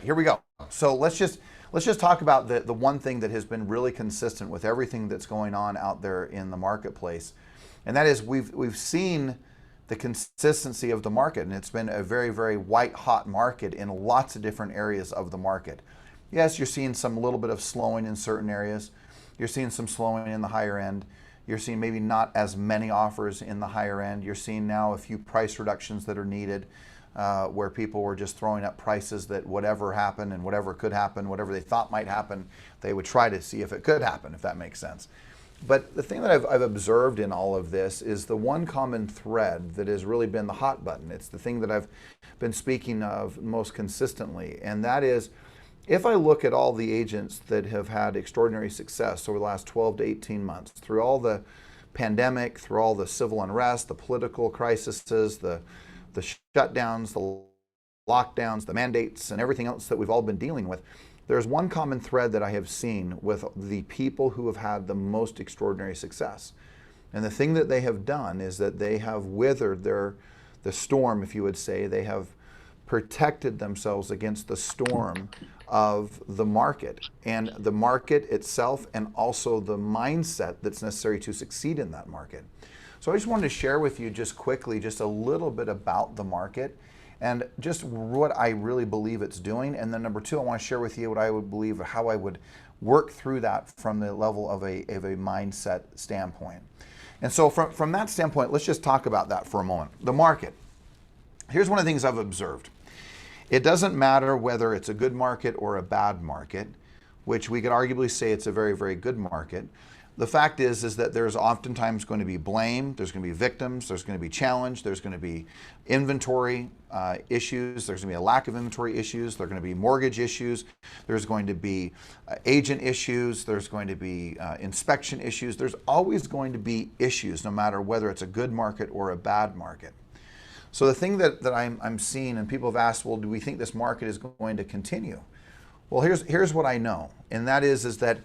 here we go. So let's just talk about the one thing that has been really consistent with everything that's going on out there in the marketplace, and that is we've seen the consistency of the market, and it's been a very, very white hot market in lots of different areas of the market. Yes, you're seeing some little bit of slowing in certain areas. You're seeing some slowing in the higher end. You're seeing maybe not as many offers in the higher end. You're seeing now a few price reductions that are needed, where people were just throwing up prices that whatever happened and whatever could happen, whatever they thought might happen, they would try to see if it could happen, if that makes sense. But the thing that I've observed in all of this is the one common thread that has really been the hot button. It's the thing that I've been speaking of most consistently, and that is, if I look at all the agents that have had extraordinary success over the last 12 to 18 months, through all the pandemic, through all the civil unrest, the political crises, the shutdowns, the lockdowns, the mandates, and everything else that we've all been dealing with, there's one common thread that I have seen with the people who have had the most extraordinary success. And the thing that they have done is that they have weathered the storm, if you would say. They have protected themselves against the storm of the market, and the market itself, and also the mindset that's necessary to succeed in that market. So I just wanted to share with you just quickly just a little bit about the market and just what I really believe it's doing. And then number two, I want to share with you what I would believe, how I would work through that from the level of a mindset standpoint. And so from that standpoint, let's just talk about that for a moment. The market. Here's one of the things I've observed. It doesn't matter whether it's a good market or a bad market, which we could arguably say it's a very, very good market. The fact is that there's oftentimes going to be blame, there's going to be victims, there's going to be challenge, there's going to be inventory issues, there's going to be a lack of inventory issues, there's going to be mortgage issues, there's going to be agent issues, there's going to be inspection issues. There's always going to be issues, no matter whether it's a good market or a bad market. So the thing that I'm seeing, and people have asked, well, do we think this market is going to continue? Well, here's what I know, and that is that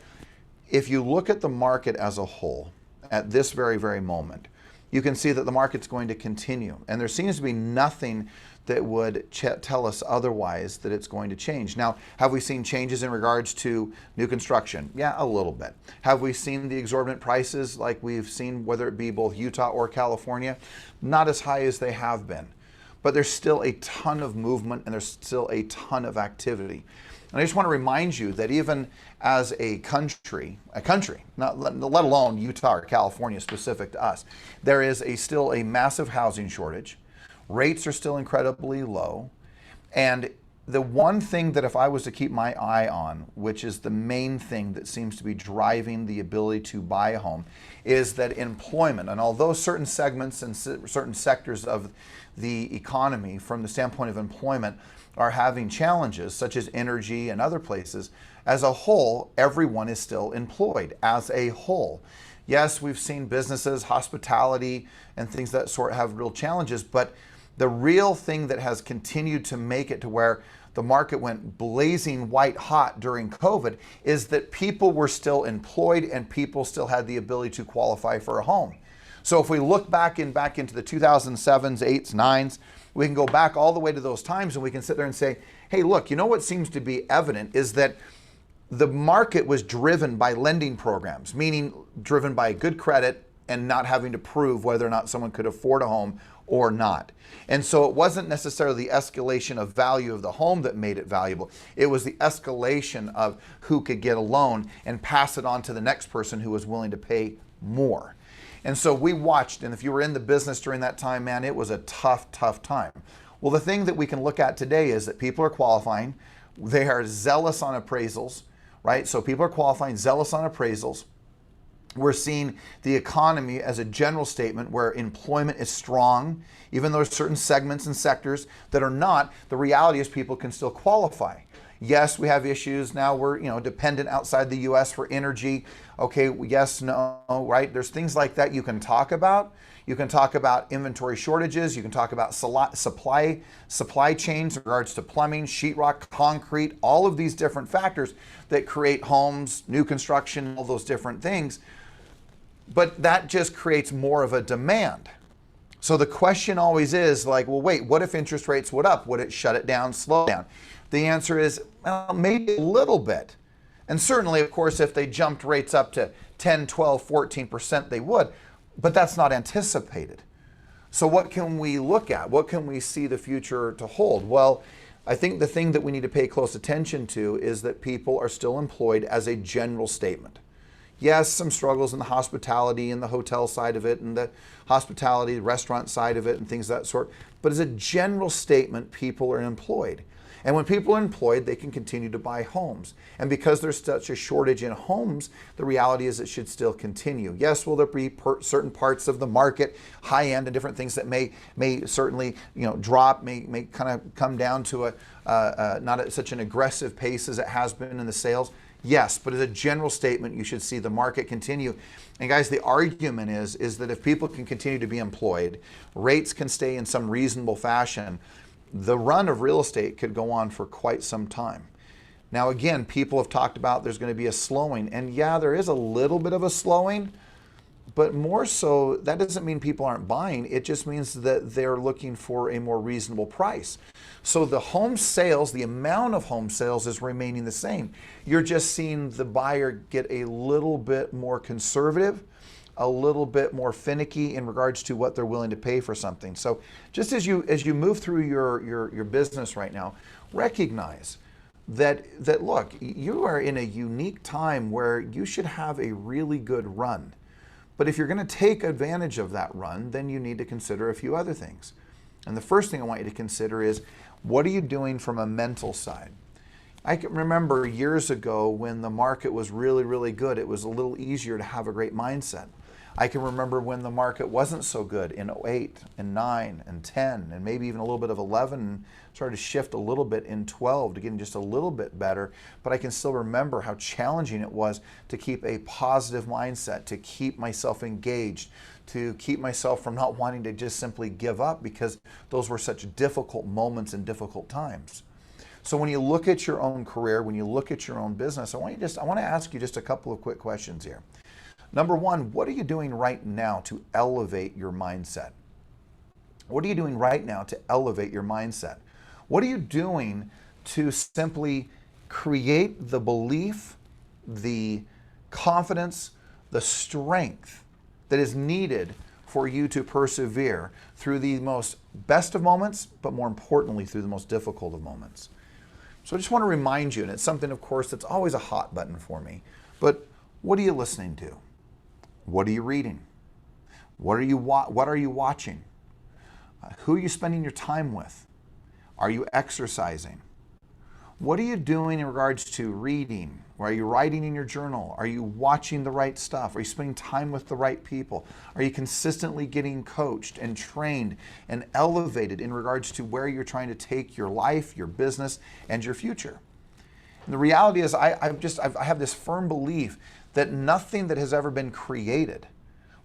if you look at the market as a whole at this very, very moment, you can see that the market's going to continue. And there seems to be nothing that would tell us otherwise that it's going to change. Now, have we seen changes in regards to new construction? Yeah, a little bit. Have we seen the exorbitant prices like we've seen, whether it be both Utah or California? Not as high as they have been. But there's still a ton of movement, and there's still a ton of activity. And I just want to remind you that even as a country, not let alone Utah or California specific to us, there is still a massive housing shortage. Rates are still incredibly low. And the one thing that if I was to keep my eye on, which is the main thing that seems to be driving the ability to buy a home, is that employment. And although certain segments and certain sectors of the economy from the standpoint of employment are having challenges, such as energy and other places, as a whole, everyone is still employed as a whole. Yes, we've seen businesses, hospitality, and things that sort have real challenges, but the real thing that has continued to make it to where the market went blazing white hot during COVID is that people were still employed and people still had the ability to qualify for a home. So if we look back into the 2007s, 8s, 9s, we can go back all the way to those times and we can sit there and say, hey, look, you know what seems to be evident is that the market was driven by lending programs, meaning driven by good credit and not having to prove whether or not someone could afford a home or not. And so it wasn't necessarily the escalation of value of the home that made it valuable. It was the escalation of who could get a loan and pass it on to the next person who was willing to pay more. And so we watched, and if you were in the business during that time, man, it was a tough, tough time. Well, the thing that we can look at today is that people are qualifying. They are zealous on appraisals, right? So people are qualifying, zealous on appraisals. We're seeing the economy as a general statement where employment is strong, even though there's certain segments and sectors that are not. The reality is people can still qualify. Yes, we have issues now. We're dependent outside the U.S. for energy. Okay, yes, no, right? There's things like that you can talk about. You can talk about inventory shortages. You can talk about supply chains in regards to plumbing, sheetrock, concrete, all of these different factors that create homes, new construction, all those different things. But that just creates more of a demand. So the question always is like, well, wait, what if interest rates went up? Would it shut it down, slow down? The answer is, well, maybe a little bit. And certainly, of course, if they jumped rates up to 10, 12, 14%, they would, but that's not anticipated. So what can we look at? What can we see the future to hold? Well, I think the thing that we need to pay close attention to is that people are still employed as a general statement. Yes, some struggles in the hospitality and the hotel side of it and the hospitality, restaurant side of it and things of that sort. But as a general statement, people are employed. And when people are employed, they can continue to buy homes. And because there's such a shortage in homes, the reality is it should still continue. Yes, will there be certain parts of the market, high end and different things that may certainly drop, may kind of come down to not at such an aggressive pace as it has been in the sales. Yes, but as a general statement, you should see the market continue. And guys, the argument is that if people can continue to be employed, rates can stay in some reasonable fashion, the run of real estate could go on for quite some time. Now, again, people have talked about there's going to be a slowing, and yeah, there is a little bit of a slowing, but more so, that doesn't mean people aren't buying. It just means that they're looking for a more reasonable price. So the home sales, the amount of home sales is remaining the same. You're just seeing the buyer get a little bit more conservative, a little bit more finicky in regards to what they're willing to pay for something. So just as you move through your business right now, recognize that look, you are in a unique time where you should have a really good run. But if you're going to take advantage of that run, then you need to consider a few other things. And the first thing I want you to consider is, what are you doing from a mental side? I can remember years ago when the market was really, really good, it was a little easier to have a great mindset. I can remember when the market wasn't so good in 08 and 9 and 10 and maybe even a little bit of 11 and started to shift a little bit in 12 to getting just a little bit better. But I can still remember how challenging it was to keep a positive mindset, to keep myself engaged, to keep myself from not wanting to just simply give up because those were such difficult moments and difficult times. So when you look at your own career, when you look at your own business, I want to ask you just a couple of quick questions here. Number one, what are you doing right now to elevate your mindset? What are you doing right now to elevate your mindset? What are you doing to simply create the belief, the confidence, the strength that is needed for you to persevere through the most best of moments, but more importantly, through the most difficult of moments? So I just want to remind you, and it's something, of course, that's always a hot button for me, but what are you listening to? What are you reading? What are you watching? Who are you spending your time with? Are you exercising? What are you doing in regards to reading? Are you writing in your journal? Are you watching the right stuff? Are you spending time with the right people? Are you consistently getting coached and trained and elevated in regards to where you're trying to take your life, your business, and your future? And the reality is I have this firm belief that nothing that has ever been created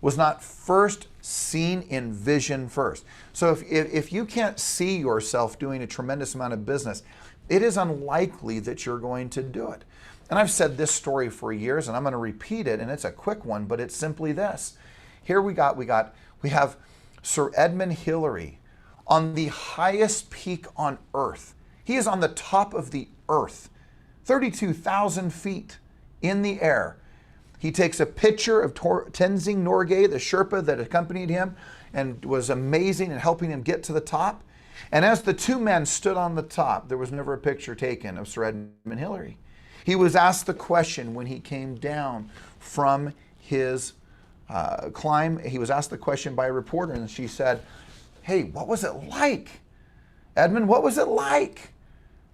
was not first seen in vision first. So if you can't see yourself doing a tremendous amount of business, it is unlikely that you're going to do it. And I've said this story for years, and I'm going to repeat it, and it's a quick one, but it's simply this. Here we have Sir Edmund Hillary on the highest peak on Earth. He is on the top of the Earth, 32,000 feet in the air. He takes a picture of Tenzing Norgay, the Sherpa that accompanied him and was amazing in helping him get to the top. And as the two men stood on the top, there was never a picture taken of Sir Edmund Hillary. He was asked the question when he came down from his climb. He was asked the question by a reporter, and she said, "Hey, what was it like? Edmund, what was it like?"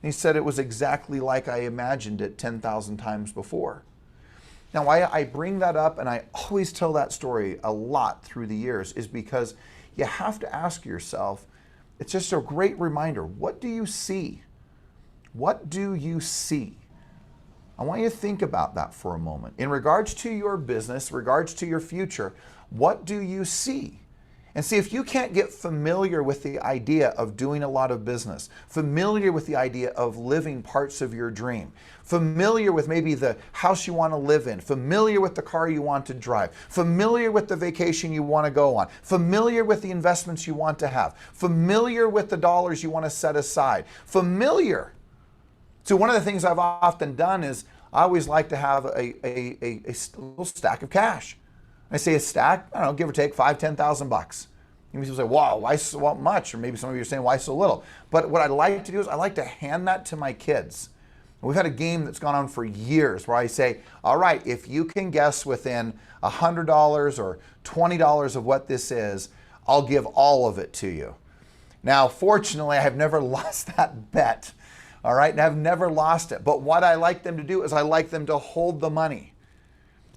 And he said, "It was exactly like I imagined it 10,000 times before." Now, why I bring that up, and I always tell that story a lot through the years, is because you have to ask yourself, it's just a great reminder, what do you see? What do you see? I want you to think about that for a moment. In regards to your business, regards to your future, what do you see? And see, if you can't get familiar with the idea of doing a lot of business, familiar with the idea of living parts of your dream, familiar with maybe the house you want to live in, familiar with the car you want to drive, familiar with the vacation you want to go on, familiar with the investments you want to have, familiar with the dollars you want to set aside, familiar So one of the things I've often done is I always like to have a little stack of cash. I say a stack, I don't know, give or take $5,000-10,000. You may say, wow, why so much? Or maybe some of you are saying, why so little? But what I like to do is I like to hand that to my kids. We've had a game that's gone on for years where I say, all right, if you can guess within $100 or $20 of what this is, I'll give all of it to you. Now, fortunately, I have never lost that bet. All right, and I've never lost it. But what I like them to do is I like them to hold the money.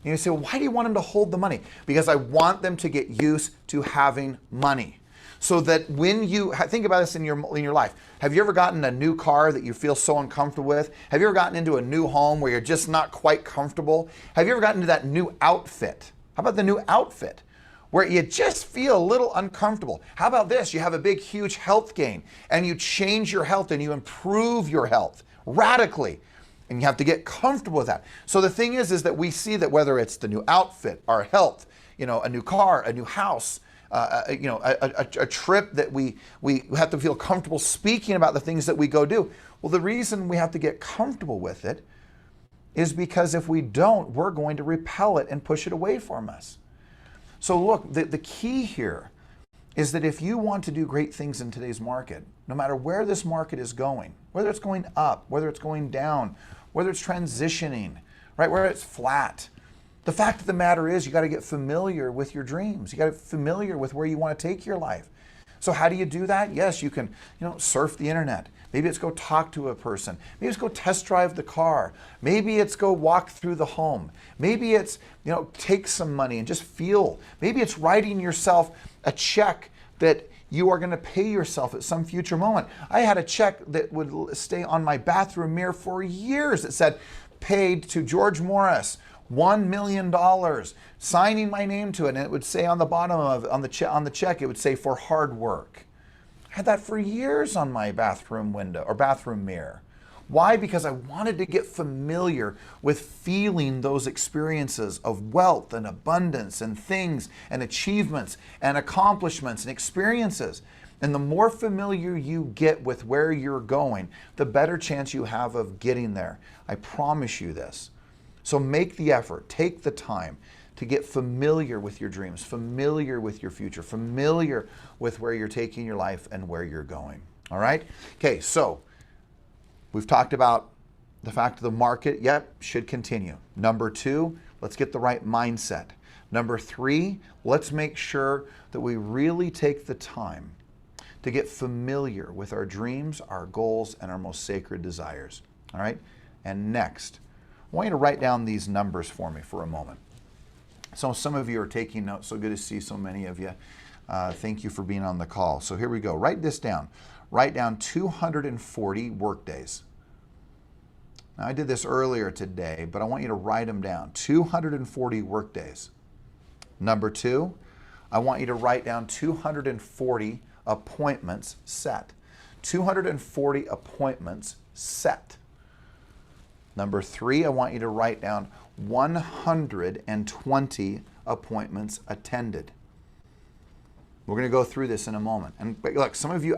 And you say, well, why do you want them to hold the money? Because I want them to get used to having money. So that when you, think about this in your life. Have you ever gotten a new car that you feel so uncomfortable with? Have you ever gotten into a new home where you're just not quite comfortable? Have you ever gotten into that new outfit? How about the new outfit? Where you just feel a little uncomfortable. How about this? You have a big, huge health gain and you change your health and you improve your health radically. And you have to get comfortable with that. So the thing is that we see that whether it's the new outfit, our health, a new car, a new house, a trip that we have to feel comfortable speaking about the things that we go do. Well, the reason we have to get comfortable with it is because if we don't, we're going to repel it and push it away from us. So look, the key here is that if you want to do great things in today's market, no matter where this market is going, whether it's going up, whether it's going down, whether it's transitioning, right, whether it's flat, the fact of the matter is you got to get familiar with your dreams. You got to get familiar with where you want to take your life. So how do you do that? Yes, you can, surf the internet. Maybe it's go talk to a person. Maybe it's go test drive the car. Maybe it's go walk through the home. Maybe it's, take some money and just feel. Maybe it's writing yourself a check that you are going to pay yourself at some future moment. I had a check that would stay on my bathroom mirror for years. It said, paid to George Morris, $1 million, signing my name to it. And it would say on the bottom on the check, it would say for hard work. I had that for years on my bathroom window or bathroom mirror. Why? Because I wanted to get familiar with feeling those experiences of wealth and abundance and things and achievements and accomplishments and experiences. And the more familiar you get with where you're going, the better chance you have of getting there. I promise you this. So make the effort, take the time to get familiar with your dreams, familiar with your future, familiar with where you're taking your life and where you're going. All right? Okay, so we've talked about the fact that the market, should continue. Number 2, let's get the right mindset. Number 3, let's make sure that we really take the time to get familiar with our dreams, our goals, and our most sacred desires. All right? And next, I want you to write down these numbers for me for a moment. So some of you are taking notes. So good to see so many of you. Thank you for being on the call. So here we go. Write this down. Write down 240 work days. Now, I did this earlier today, but I want you to write them down. 240 work days. Number 2, I want you to write down 240 appointments set. 240 appointments set. Number 3, I want you to write down 120 appointments attended. We're going to go through this in a moment. And look, some of you,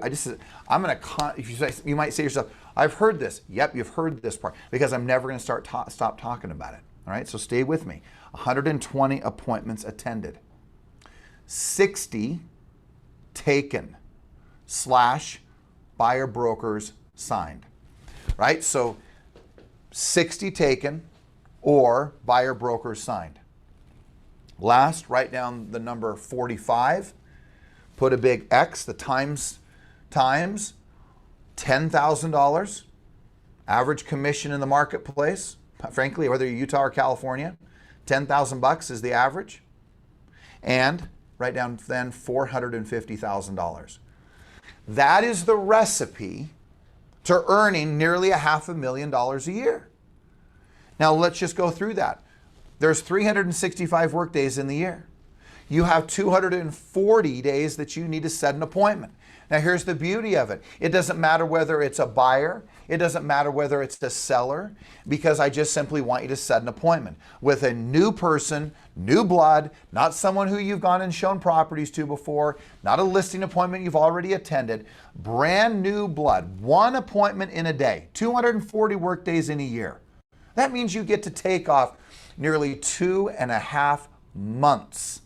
you might say to yourself, I've heard this. Yep, you've heard this part, because I'm never going to stop talking about it. All right, so stay with me. 120 appointments attended. 60 taken / buyer brokers signed. Right, so 60 taken or buyer brokers signed. Last, write down the number 45. Put a big X, the times $10,000. Average commission in the marketplace, frankly, whether you're Utah or California, $10,000 is the average. And write down then $450,000. That is the recipe to earning nearly $500,000 a year. Now let's just go through that. There's 365 work days in the year. You have 240 days that you need to set an appointment. Now here's the beauty of it. It doesn't matter whether it's a buyer, it doesn't matter whether it's a seller, because I just simply want you to set an appointment with a new person, new blood, not someone who you've gone and shown properties to before, not a listing appointment you've already attended, brand new blood, one appointment in a day, 240 work days in a year. That means you get to take off nearly 2.5 months.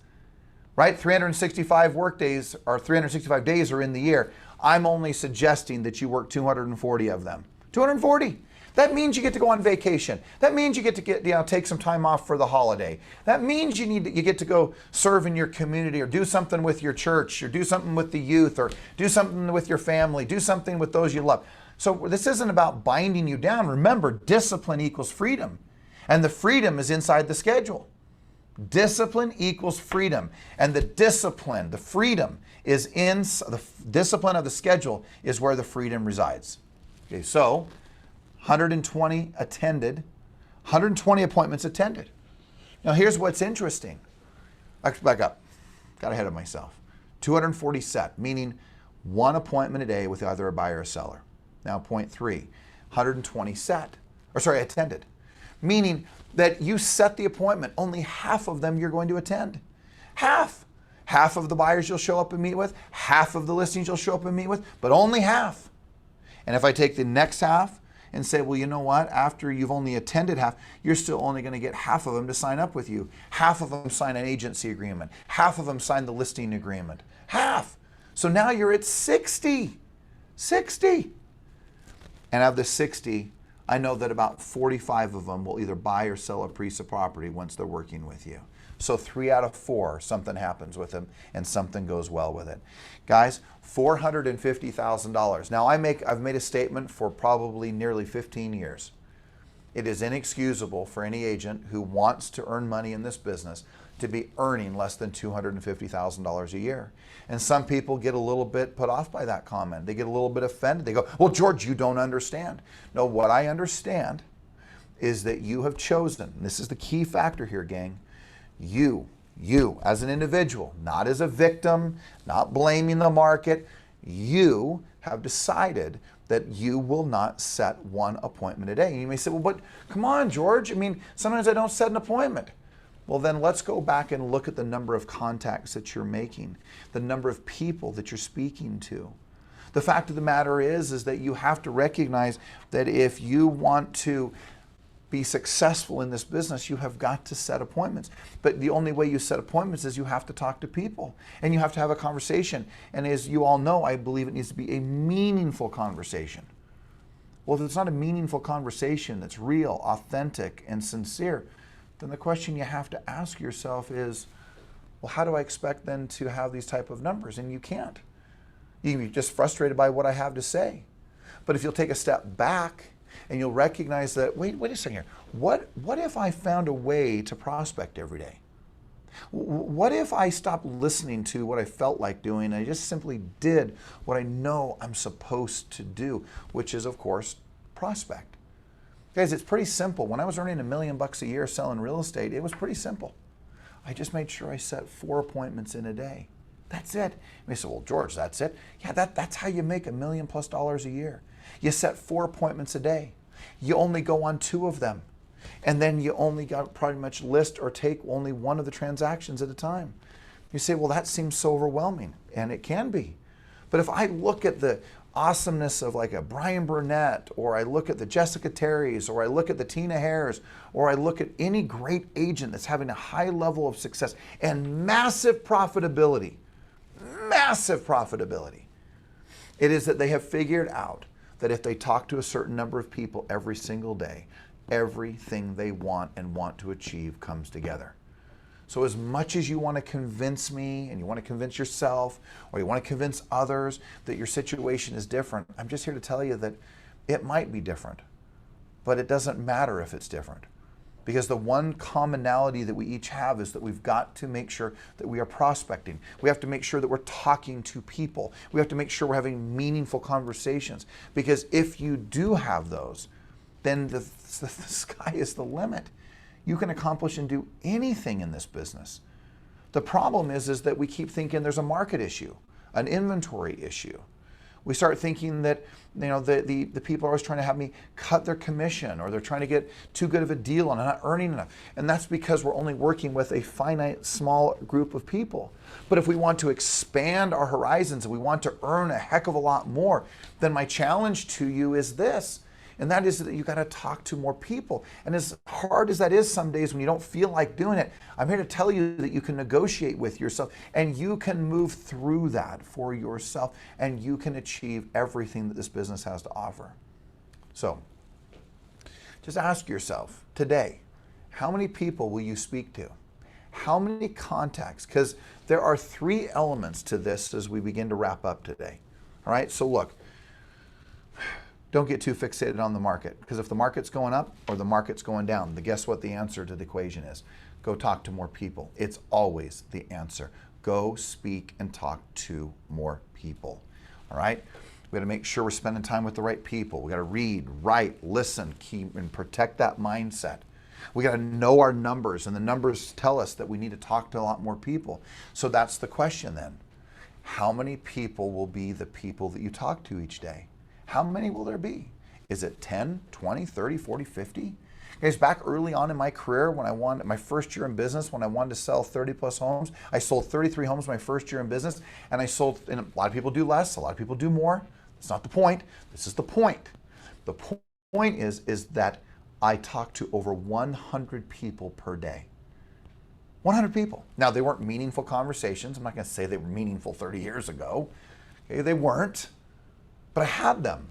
Right? 365 work days or 365 days are in the year. I'm only suggesting that you work 240 of them. 240. That means you get to go on vacation. That means you get to take some time off for the holiday. That means you get to go serve in your community or do something with your church or do something with the youth or do something with your family, do something with those you love. So this isn't about binding you down. Remember, discipline equals freedom. And the freedom is inside the schedule. Discipline equals freedom. And the discipline, the freedom, is in the discipline of the schedule is where the freedom resides. Okay, so 120 attended, 120 appointments attended. Now here's what's interesting. Let's back up. Got ahead of myself. 240 set, meaning one appointment a day with either a buyer or a seller. Now point 3, 120 attended. Meaning that you set the appointment, only half of them you're going to attend. Half. Half of the buyers you'll show up and meet with, half of the listings you'll show up and meet with, but only half. And if I take the next half and say, well, you know what, after you've only attended half, you're still only going to get half of them to sign up with you. Half of them sign an agency agreement. Half of them sign the listing agreement. Half. So now you're at 60. 60. And of the 60, I know that about 45 of them will either buy or sell a piece of property once they're working with you. So 3 out of 4, something happens with them and something goes well with it. Guys, $450,000. Now I've made a statement for probably nearly 15 years. It is inexcusable for any agent who wants to earn money in this business to be earning less than $250,000 a year. And some people get a little bit put off by that comment. They get a little bit offended. They go, well, George, you don't understand. No, what I understand is that you have chosen, and this is the key factor here, gang, you as an individual, not as a victim, not blaming the market, you have decided that you will not set one appointment a day. And you may say, well, but come on, George. I mean, sometimes I don't set an appointment. Well, then let's go back and look at the number of contacts that you're making, the number of people that you're speaking to. The fact of the matter is that you have to recognize that if you want to be successful in this business, you have got to set appointments. But the only way you set appointments is you have to talk to people and you have to have a conversation. And as you all know, I believe it needs to be a meaningful conversation. Well, if it's not a meaningful conversation that's real, authentic, and sincere, then the question you have to ask yourself is, well, how do I expect then to have these type of numbers? And you can't. You're just frustrated by what I have to say. But if you'll take a step back and you'll recognize that, wait a second here, what if I found a way to prospect every day? What if I stopped listening to what I felt like doing and I just simply did what I know I'm supposed to do, which is, of course, prospect? Guys, it's pretty simple. When I was earning $1 million a year selling real estate, it was pretty simple. I just made sure I set 4 appointments in a day. That's it. And they said, well, George, that's it? Yeah, that's how you make $1 million+ a year. You set 4 appointments a day. You only go on 2 of them. And then you only got pretty much list or take only one of the transactions at a time. You say, well, that seems so overwhelming. And it can be. But if I look at the awesomeness of like a Brian Burnett, or I look at the Jessica Terrys, or I look at the Tina Hares, or I look at any great agent that's having a high level of success and massive profitability, it is that they have figured out that if they talk to a certain number of people every single day, everything they want and want to achieve comes together. So as much as you want to convince me and you want to convince yourself or you want to convince others that your situation is different, I'm just here to tell you that it might be different, but it doesn't matter if it's different. Because the one commonality that we each have is that we've got to make sure that we are prospecting. We have to make sure that we're talking to people. We have to make sure we're having meaningful conversations. Because if you do have those, then the sky is the limit. You can accomplish and do anything in this business. The problem is that we keep thinking there's a market issue, an inventory issue. We start thinking that the people are always trying to have me cut their commission, or they're trying to get too good of a deal and I'm not earning enough. And that's because we're only working with a finite, small group of people. But if we want to expand our horizons and we want to earn a heck of a lot more, then my challenge to you is this. And that is that you got to talk to more people. And as hard as that is some days when you don't feel like doing it, I'm here to tell you that you can negotiate with yourself and you can move through that for yourself and you can achieve everything that this business has to offer. So just ask yourself today, how many people will you speak to? How many contacts? Because there are 3 elements to this as we begin to wrap up today. All right, so look. Don't get too fixated on the market, because if the market's going up or the market's going down, then guess what the answer to the equation is? Go talk to more people. It's always the answer. Go speak and talk to more people. All right? We got to make sure we're spending time with the right people. We got to read, write, listen, keep and protect that mindset. We got to know our numbers, and the numbers tell us that we need to talk to a lot more people. So that's the question then. How many people will be the people that you talk to each day? How many will there be? Is it 10, 20, 30, 40, 50? Guys, back early on in my career, when I wanted my first year in business, when I wanted to sell 30 plus homes, I sold 33 homes my first year in business, and I sold, and a lot of people do less, a lot of people do more. That's not the point. This is the point. The point is that I talked to over 100 people per day. 100 people. Now, they weren't meaningful conversations. I'm not going to say they were meaningful 30 years ago. Okay, they weren't. But I had them.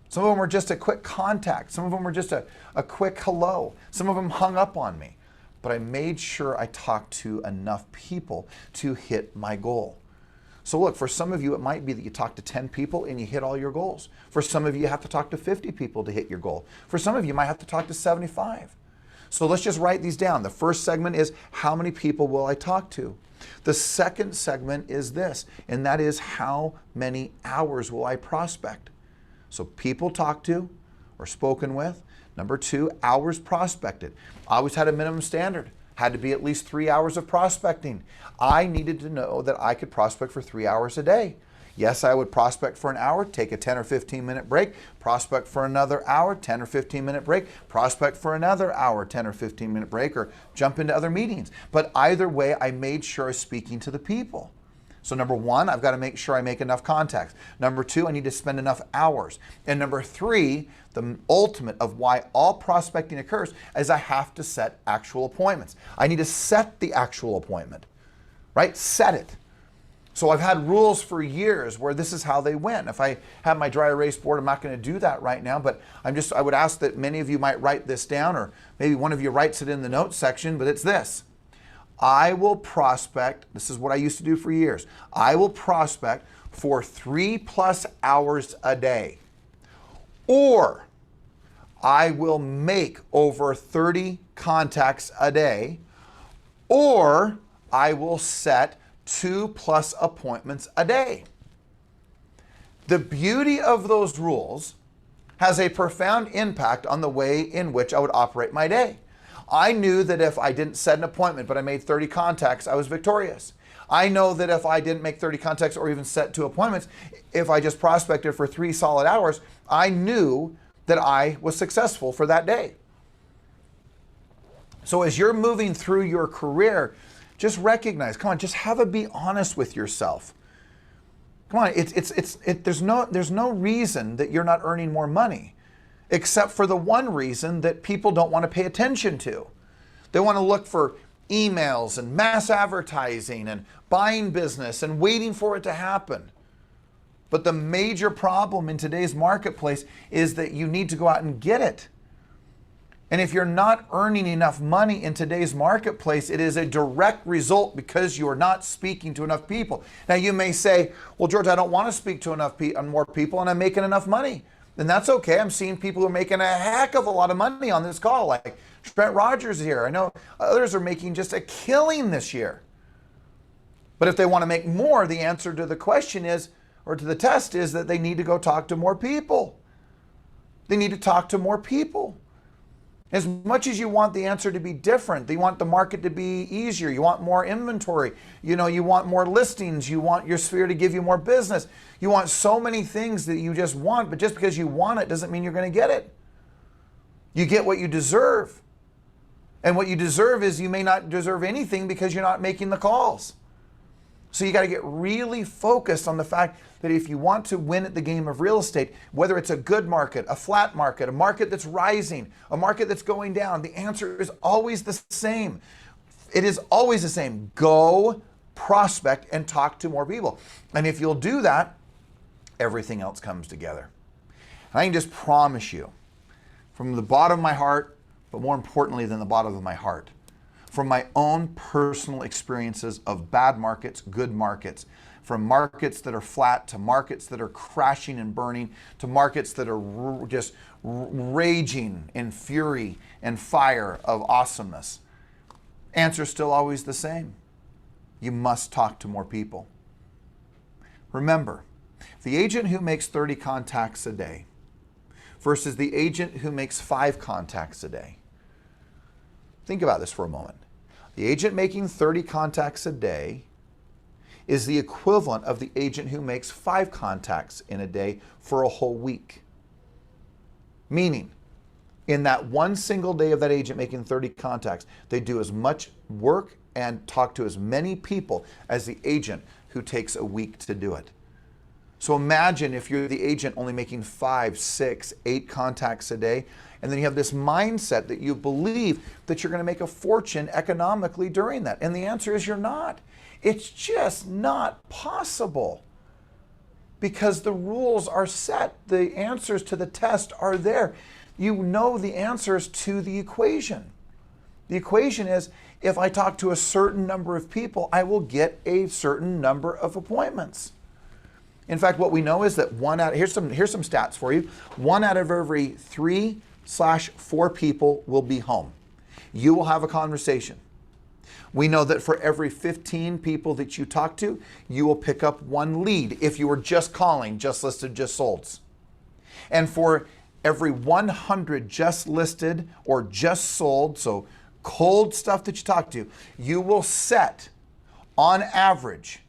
Some of them were just a quick contact. Some of them were just a quick hello. Some of them hung up on me. But I made sure I talked to enough people to hit my goal. So look, for some of you, it might be that you talk to 10 people and you hit all your goals. For some of you, you have to talk to 50 people to hit your goal. For some of you, you might have to talk to 75. So let's just write these down. The first segment is, how many people will I talk to? The second segment is this, and that is, how many hours will I prospect? So people talked to or spoken with. Number 2, hours prospected. I always had a minimum standard. Had to be at least 3 hours of prospecting. I needed to know that I could prospect for 3 hours a day. Yes, I would prospect for an hour, take a 10 or 15 minute break, prospect for another hour, 10 or 15 minute break, prospect for another hour, 10 or 15 minute break, or jump into other meetings. But either way, I made sure I was speaking to the people. So number 1, I've got to make sure I make enough contacts. Number 2, I need to spend enough hours. And number 3, the ultimate of why all prospecting occurs is I have to set actual appointments. I need to set the actual appointment, right? Set it. So I've had rules for years where this is how they went. If I have my dry erase board, I'm not going to do that right now, but I would ask that many of you might write this down, or maybe one of you writes it in the notes section, but it's this. I will prospect, this is what I used to do for years. I will prospect for 3+ hours a day, or I will make over 30 contacts a day, or I will set 2+ appointments a day. The beauty of those rules has a profound impact on the way in which I would operate my day. I knew that if I didn't set an appointment, but I made 30 contacts, I was victorious. I know that if I didn't make 30 contacts or even set 2 appointments, if I just prospected for 3 solid hours, I knew that I was successful for that day. So as you're moving through your career, just recognize, come on, just be honest with yourself. Come on, there's no reason that you're not earning more money, except for the one reason that people don't want to pay attention to. They want to look for emails and mass advertising and buying business and waiting for it to happen. But the major problem in today's marketplace is that you need to go out and get it. And if you're not earning enough money in today's marketplace, it is a direct result because you're not speaking to enough people. Now you may say, well, George, I don't want to speak to more people and I'm making enough money. Then that's okay. I'm seeing people who are making a heck of a lot of money on this call, like Trent Rogers here. I know others are making just a killing this year. But if they want to make more, the answer to the question is, or to the test is, that they need to go talk to more people. They need to talk to more people. As much as you want the answer to be different, you want the market to be easier, you want more inventory, you want more listings, you want your sphere to give you more business. You want so many things that you just want, but just because you want it doesn't mean you're going to get it. You get what you deserve. And what you deserve is you may not deserve anything because you're not making the calls. So you got to get really focused on the fact that if you want to win at the game of real estate, whether it's a good market, a flat market, a market that's rising, a market that's going down, the answer is always the same. It is always the same. Go prospect and talk to more people. And if you'll do that, everything else comes together. And I can just promise you, from the bottom of my heart, but more importantly than the bottom of my heart, from my own personal experiences of bad markets, good markets, from markets that are flat to markets that are crashing and burning to markets that are just raging in fury and fire of awesomeness. Answer's still always the same. You must talk to more people. Remember, the agent who makes 30 contacts a day versus the agent who makes 5 contacts a day. Think about this for a moment. The agent making 30 contacts a day is the equivalent of the agent who makes 5 contacts in a day for a whole week. Meaning, in that one single day of that agent making 30 contacts, they do as much work and talk to as many people as the agent who takes a week to do it. So imagine if you're the agent only making 5, 6, 8 contacts a day, and then you have this mindset that you believe that you're going to make a fortune economically during that. And the answer is you're not. It's just not possible because the rules are set. The answers to the test are there. You know the answers to the equation. The equation is if I talk to a certain number of people, I will get a certain number of appointments. In fact, what we know is that here's some stats for you. 1 out of every 3/4 people will be home. You will have a conversation. We know that for every 15 people that you talk to, you will pick up 1 lead if you were just calling, just listed, just solds. And for every 100 just listed or just sold, so cold stuff that you talk to, you will set on average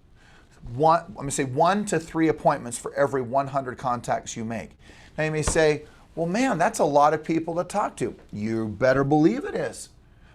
1 to 3 appointments for every 100 contacts you make. Now you may say, well, man, that's a lot of people to talk to. You better believe it is.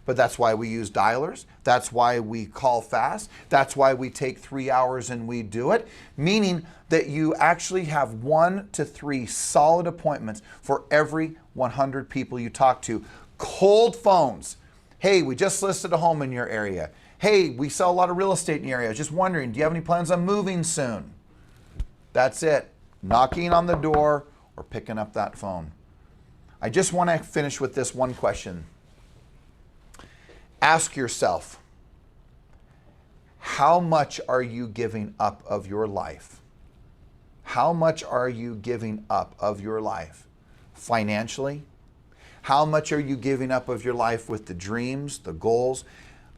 But that's why we use dialers. That's why we call fast. That's why we take 3 hours and we do it. Meaning that you actually have 1 to 3 solid appointments for every 100 people you talk to. Cold phones. Hey, we just listed a home in your area. Hey, we sell a lot of real estate in your area. Just wondering, do you have any plans on moving soon? That's it. Knocking on the door or picking up that phone. I just want to finish with this one question. Ask yourself, how much are you giving up of your life? How much are you giving up of your life financially? How much are you giving up of your life with the dreams, the goals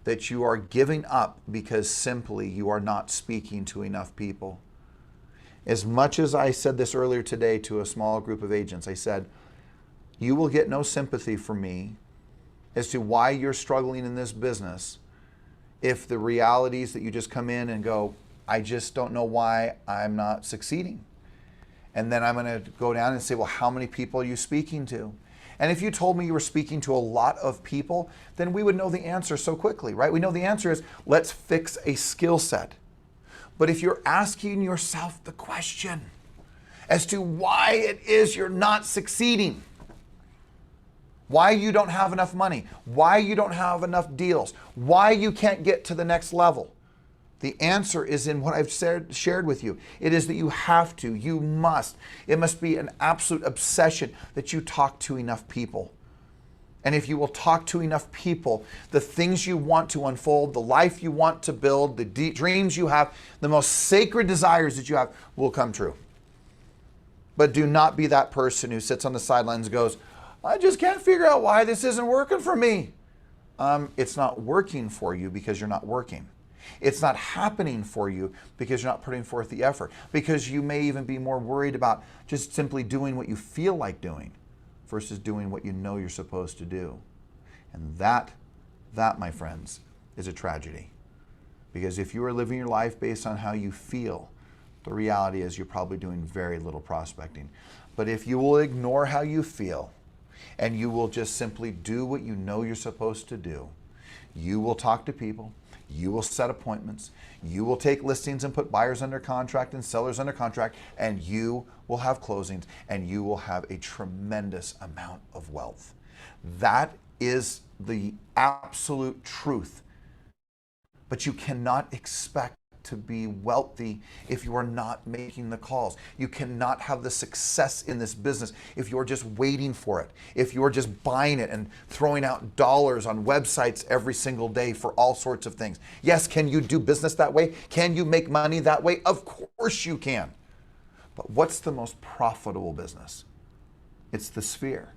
that you are giving up because simply you are not speaking to enough people? As much as I said this earlier today to a small group of agents, I said, you will get no sympathy from me as to why you're struggling in this business if the reality is that you just come in and go, I just don't know why I'm not succeeding. And then I'm going to go down and say, well, how many people are you speaking to? And if you told me you were speaking to a lot of people, then we would know the answer so quickly, right? We know the answer is, let's fix a skill set. But if you're asking yourself the question as to why it is you're not succeeding, why you don't have enough money, why you don't have enough deals, why you can't get to the next level, the answer is in what I've shared with you. It is that you have to, you must. It must be an absolute obsession that you talk to enough people. And if you will talk to enough people, the things you want to unfold, the life you want to build, the dreams you have, the most sacred desires that you have will come true. But do not be that person who sits on the sidelines and goes, I just can't figure out why this isn't working for me. It's not working for you because you're not working. It's not happening for you because you're not putting forth the effort. Because you may even be more worried about just simply doing what you feel like doing versus doing what you know you're supposed to do. And that, my friends, is a tragedy. Because if you are living your life based on how you feel, the reality is you're probably doing very little prospecting. But if you will ignore how you feel and you will just simply do what you know you're supposed to do, you will talk to people, you will set appointments, you will take listings and put buyers under contract and sellers under contract, and you will have closings, and you will have a tremendous amount of wealth. That is the absolute truth. But you cannot expect to be wealthy if you are not making the calls. You cannot have the success in this business if you're just waiting for it, if you're just buying it and throwing out dollars on websites every single day for all sorts of things. Yes, can you do business that way? Can you make money that way? Of course you can. But what's the most profitable business? It's the sphere.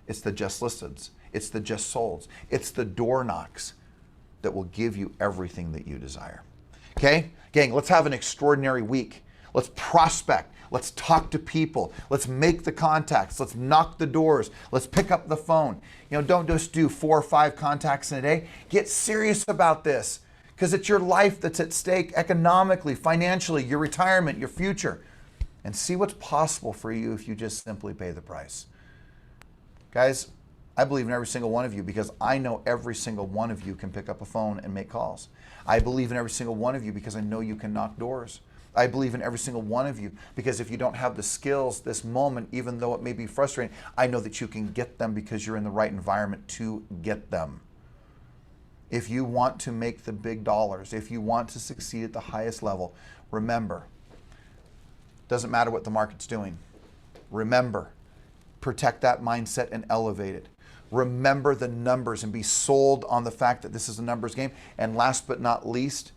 It's the just listeds. It's the just solds. It's the door knocks that will give you everything that you desire. Okay? Gang, let's have an extraordinary week. Let's prospect. Let's talk to people. Let's make the contacts. Let's knock the doors. Let's pick up the phone. Don't just do 4 or 5 contacts in a day. Get serious about this, because it's your life that's at stake economically, financially, your retirement, your future. And see what's possible for you if you just simply pay the price. Guys, I believe in every single one of you because I know every single one of you can pick up a phone and make calls. I believe in every single one of you because I know you can knock doors. I believe in every single one of you because if you don't have the skills this moment, even though it may be frustrating, I know that you can get them because you're in the right environment to get them. If you want to make the big dollars, if you want to succeed at the highest level, remember, doesn't matter what the market's doing. Remember, protect that mindset and elevate it. Remember the numbers and be sold on the fact that this is a numbers game. And last but not least,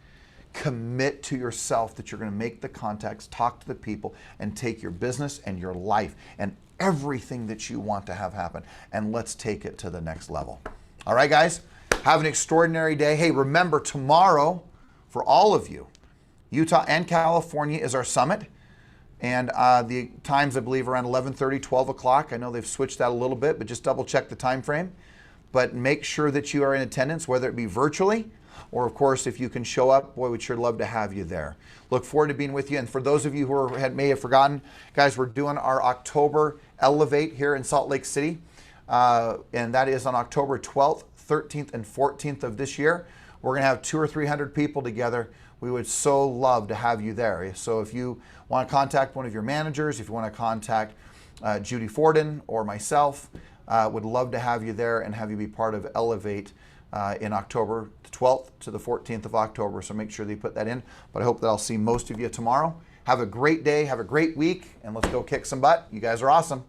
commit to yourself that you're going to make the contacts, talk to the people, and take your business and your life and everything that you want to have happen. And let's take it to the next level. All right, guys, have an extraordinary day. Hey, remember tomorrow, for all of you, Utah and California is our summit. And the times, I believe, around 11:30, 12 o'clock. I know they've switched that a little bit, but just double check the time frame. But make sure that you are in attendance, whether it be virtually or, of course, if you can show up, boy, we'd sure love to have you there. Look forward to being with you. And for those of you who may have forgotten, guys, we're doing our October Elevate here in Salt Lake City. And that is on October 12th, 13th, and 14th of this year. We're going to have 200 or 300 people together. We would so love to have you there. So if you want to contact one of your managers, if you want to contact Judy Forden or myself, would love to have you there and have you be part of Elevate in October, the 12th to the 14th of October. So make sure that you put that in. But I hope that I'll see most of you tomorrow. Have a great day. Have a great week. And let's go kick some butt. You guys are awesome.